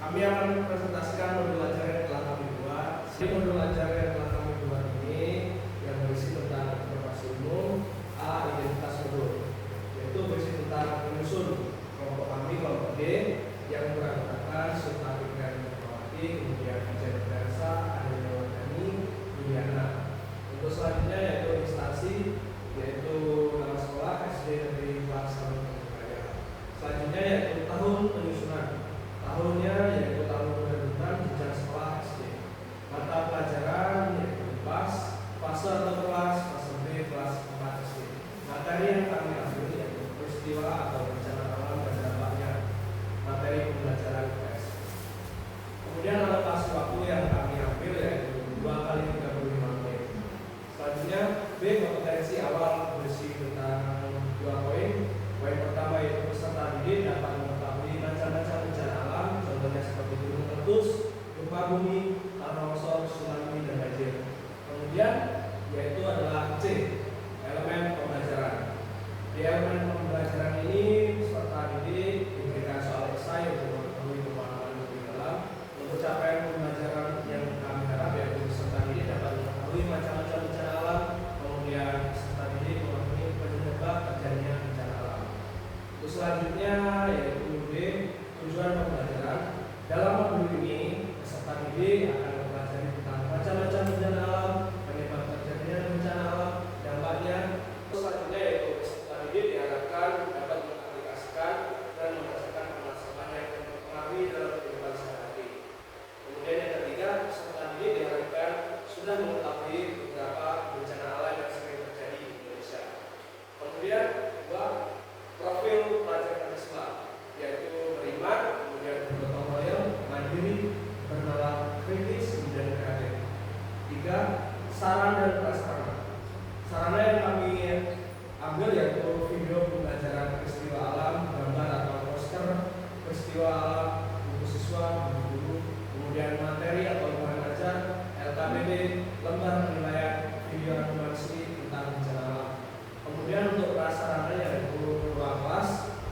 Kami akan presentasikan modul ajar yang telah kami buat. Di modul ajar yang telah kami buat ini yang berisi tentang informasi umum, identitas modul, yaitu berisi tentang penyusun kelompok kami, kelompok D, yang beranggotakan Sultan Fikrian Informati, kemudian Ijazah Berasa, Adanya Wadani, Juliana. Untuk selanjutnya yaitu instansi, yaitu nama sekolah SD Negeri Pelaksana Jaya. Selanjutnya yaitu tahun penyusunan. Tahunnya yaitu tahun penuntutan jenjang sekolah SD. Mata pelajaran yaitu kelas, fase atau kelas, fase B, kelas 4 SD. Materi yang kami ambil yaitu peristiwa atau bencana alam dan dampaknya. Materi pembelajaran IPS. Kemudian alokasi waktu yang kami ambil yaitu 2 kali 35 menit. Selanjutnya B, kompetensi awal berisi tentang 2 poin. Poin pertama yaitu peserta didik dapat mengetahui macam-macam bencana alam, contohnya seperti gunung meletus, gempa bumi, tanah longsor, tsunami, dan banjir. Kemudian yaitu adalah C, elemen pembelajaran. Di elemen pembelajaran ini peserta didik diberikan soal esai untuk mengetahui pemahaman lebih dalam. Untuk capaian pembelajaran yang kami harap yaitu peserta didik dapat mengetahui macam-macam bencana alam, kemudian peserta didik memahami penyebab terjadinya bencana alam. Untuk selanjutnya yaitu D, tujuan pembelajaran. Dalam modul ini peserta didik akan mempelajari tentang macam-macam bencana alam, penyebab terjadinya bencana alam, dampaknya. Selanjutnya yaitu peserta didik diharapkan dapat mengaplikasikan dan merasakan permasalahan yang mempengaruhi dalam kehidupan sehari-hari. Kemudian yang ketiga, peserta didik diharapkan sudah mengetahui beberapa bencana alam yang sering terjadi di Indonesia. Kemudian dua, profil pelajar Pancasila, yaitu beriman, kemudian bergotong royong, mandiri, bernalar kritis, dan kreatif. 3, saran dan prasarana. Sarana yang kami ambil yaitu video pembelajaran peristiwa alam, gambar atau poster peristiwa alam, buku siswa, buku guru, kemudian materi atau bahan ajar, LKPD, lembar penilaian, video animasi tentang bencana alam. Kemudian untuk prasarana yaitu ruang kelas,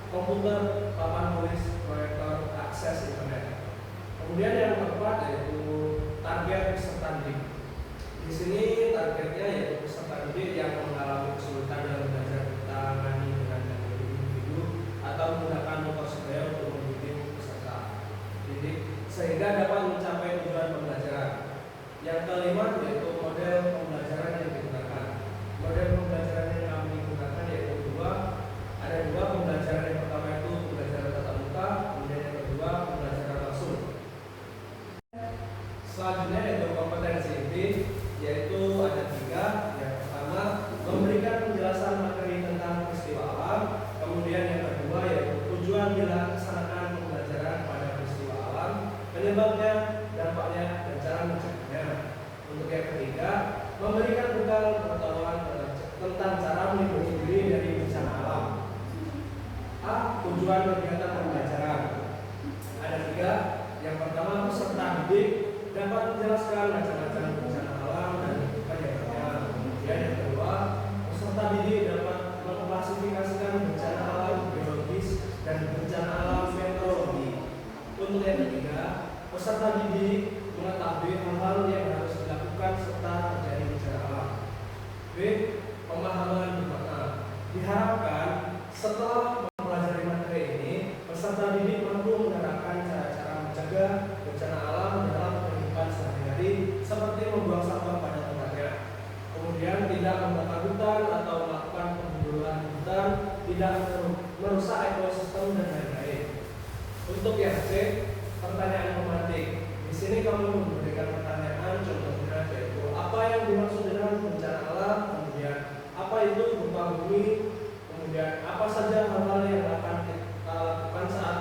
komputer, papan tulis, proyektor, akses internet. Kemudian yang keempat yaitu target peserta didik. Di sini targetnya yaitu peserta didik yang mengalami kesulitan dalam belajar ditangani dengan individu atau menggunakan motor sebaya untuk membimbing peserta didik sehingga dapat mencapai tujuan pembelajaran. Yang kelima yaitu model pembelajaran yang digunakan. Model pembelajaran yang kami gunakan yaitu ada dua pembelajaran. Yang pertama itu pembelajaran tatap muka, kemudian yang kedua pembelajaran langsung. Selanjutnya yaitu kompetensi inti, yaitu ada 3. Yang pertama memberikan penjelasan materi tentang peristiwa alam, kemudian yang kedua yaitu tujuan dilaksanakan pembelajaran pada peristiwa alam, penyebabnya, dampaknya, dan cara mencegahnya. Untuk yang ketiga, memberikan bekal pengetahuan tentang cara melindungi diri dari bencana alam. A. Tujuan kegiatan pembelajaran. Ada 3. Yang pertama, peserta didik dapat menjelaskan macam-macam bencana alam dan penyebabnya. Kemudian yang kedua, peserta didik dapat mengklasifikasikan bencana alam biologis dan bencana alam meteorologi. Untuk yang ketiga, peserta didik mengetahui hal-hal yang harus dilakukan serta terjadi bencana alam. B. Pemahaman bermakna. Diharapkan setelah mempelajari materi ini, peserta didik mampu menerapkan cara-cara mencegah bencana alam dalam kehidupan sehari-hari seperti membuang sampah pada tempatnya, kemudian tidak membakar hutan atau melakukan pemburuan hutan, tidak merusak ekosistem dan lain-lain. Untuk yang C, pertanyaan pemantik. Di sini kami memberikan pertanyaan contohnya yaitu apa yang dimaksud dengan bencana alam, kemudian apa itu gempa bumi, kemudian apa saja hal-hal yang akan kita lakukan saat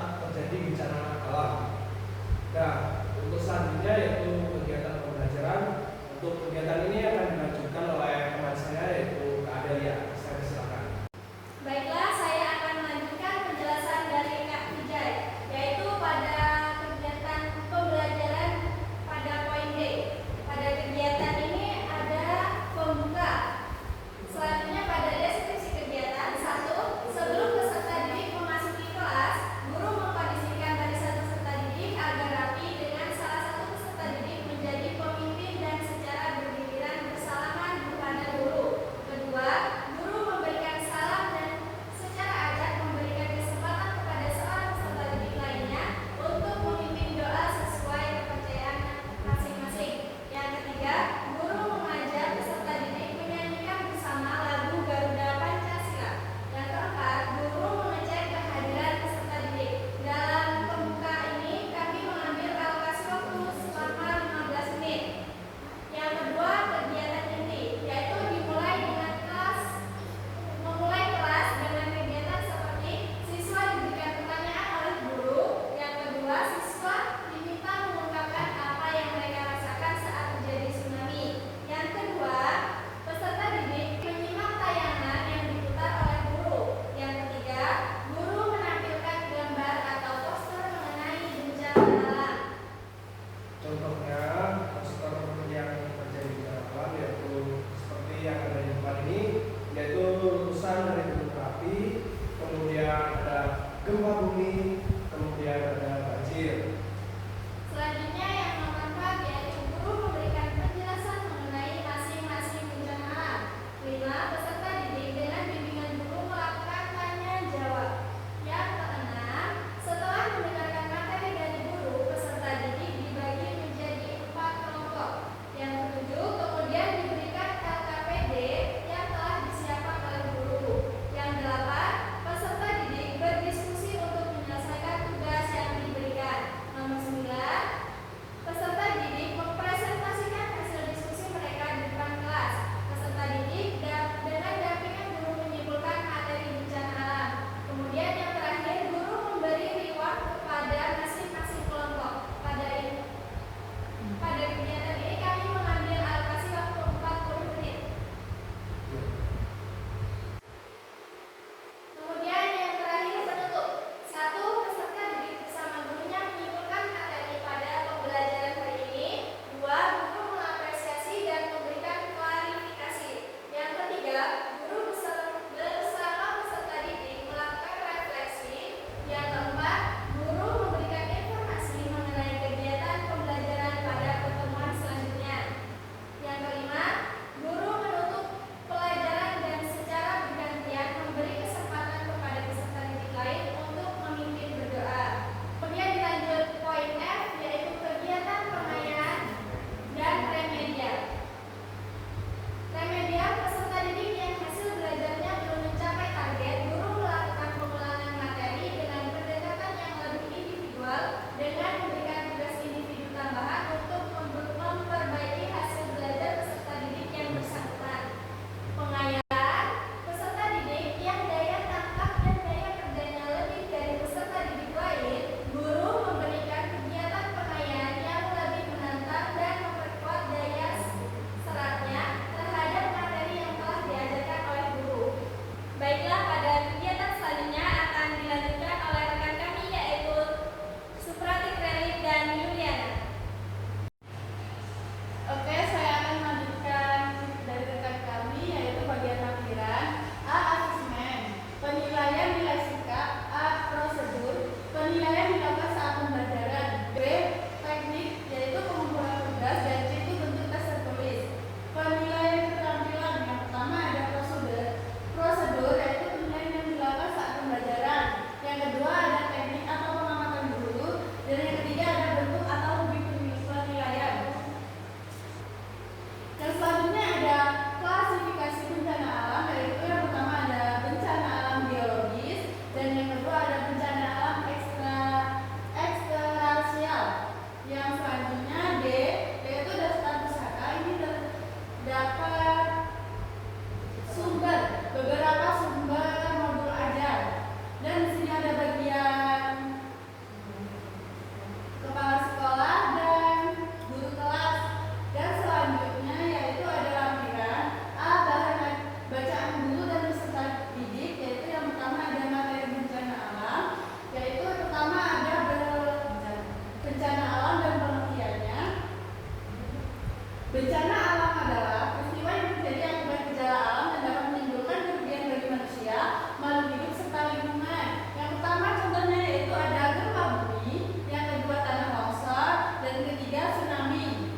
Bencana alam adalah peristiwa yang terjadi akibat gejala alam dan dapat menimbulkan kerugian bagi manusia, makhluk hidup, serta lingkungan. Yang pertama contohnya yaitu ada gempa bumi, yang kedua tanah longsor, dan ketiga tsunami.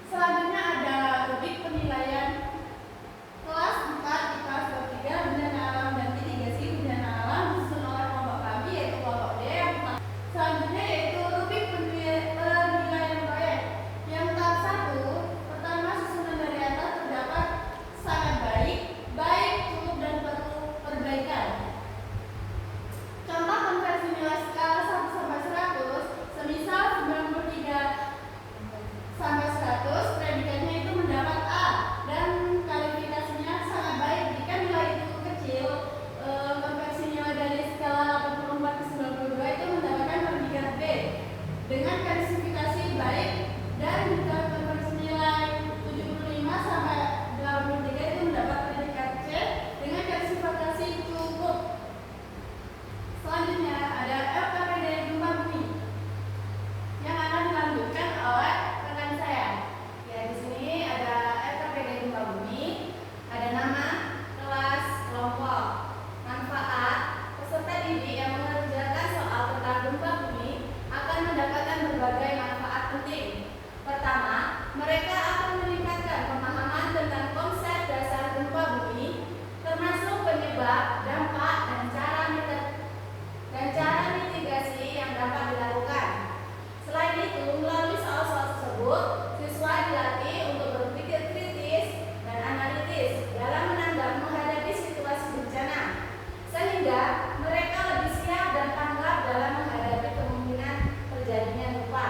Selanjutnya ada rubrik penilaian kelas 4 di kelas 3 bencana alam dan mitigasi bencana alam disusun oleh kelompok kami yaitu kelompok D. Selanjutnya yaitu rubrik penilaian proyek. Yang tahap 1, pertama susunan dari atas terdapat sangat baik, cukup, dan perlu perbaikan. Contoh konversi nilai skala 1 sampai 100, semisal 93 sampai 100, predikannya itu mendapat A dan kualifikasinya sangat baik. Jika nilai itu kecil, konversi nilai dari skala 84 ke 92 itu mendapatkan predikat B dengan klasifikasi baik, dan jika konversi nilai 75 sampai 83 itu mendapat predikat C dengan klasifikasi cukup. Selanjutnya ada LKPD gempa bumi yang akan dilanjutkan oleh rekan saya. Ya, di sini ada LKPD gempa bumi, ada nama, kelas, kelompok, manfaat. Peserta didik yang mengerjakan soal tentang gempa bumi akan mendapatkan berbagai manfaat penting. Pertama, mereka akan meningkatkan pemahaman tentang konsep dasar gempa bumi, termasuk penyebab, dampak, dan cara mitigasi yang dapat dilakukan. Selain itu, melalui soal-soal tersebut, siswa dilatih untuk berpikir kritis dan analitis dalam menghadapi situasi bencana, sehingga mereka lebih siap dan tanggap dalam menghadapi kemungkinan terjadinya gempa.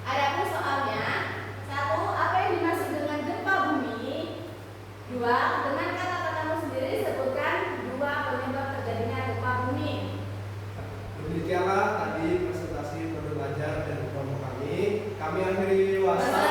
Adapun soalnya, 1. Apa yang dimaksud dengan gempa bumi? 2. Dengan kata-katamu sendiri sebutkan 2 penyebab terjadinya gempa bumi. Demikianlah tadi presentasi pada belajar dan kelompok kami. Kami akhiri. Wassalam.